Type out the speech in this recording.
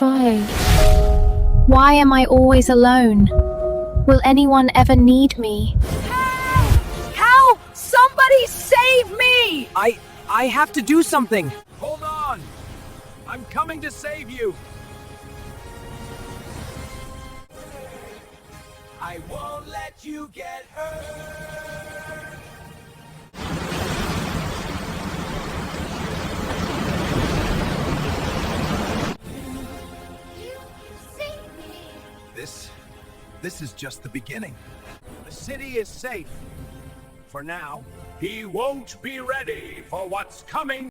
Why? Why am I always alone? Will anyone ever need me? Help! Somebody save me! I have to do something. Hold on! I'm coming to save you! I won't let you get hurt! This is just the beginning. The city is safe. For now. He won't be ready for what's coming.